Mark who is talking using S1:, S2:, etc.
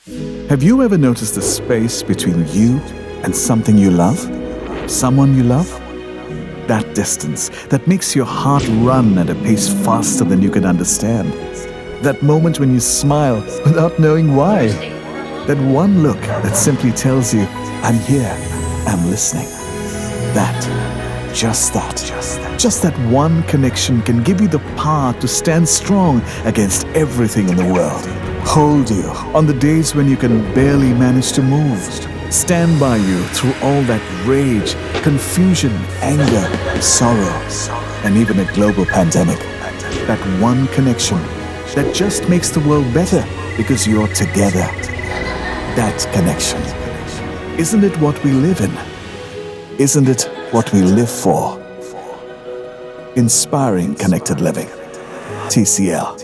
S1: Have you ever noticed the space between you and something you love? Someone you love? That distance that makes your heart run at a pace faster than you can understand. That moment when you smile without knowing why. That one look that simply tells you, I'm here, I'm listening. Just that one connection can give you the power to stand strong against everything in the world. Hold you on the days when you can barely manage to move. Stand by you through all that rage, confusion, anger, sorrow, and even a global pandemic. That one connection that just makes the world better because you're together. That connection. Isn't it what we live in? Isn't it what we live for? Inspiring connected living. TCL.